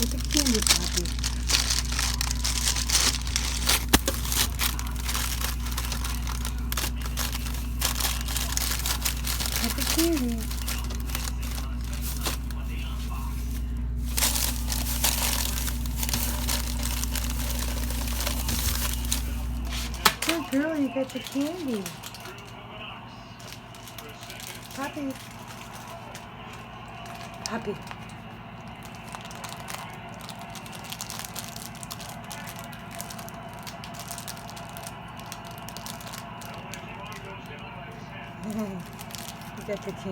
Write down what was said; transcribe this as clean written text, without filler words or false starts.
Get the candy, Poppy. Get the candy. Good girl, you got the candy. Poppy. Poppy. You got the candy.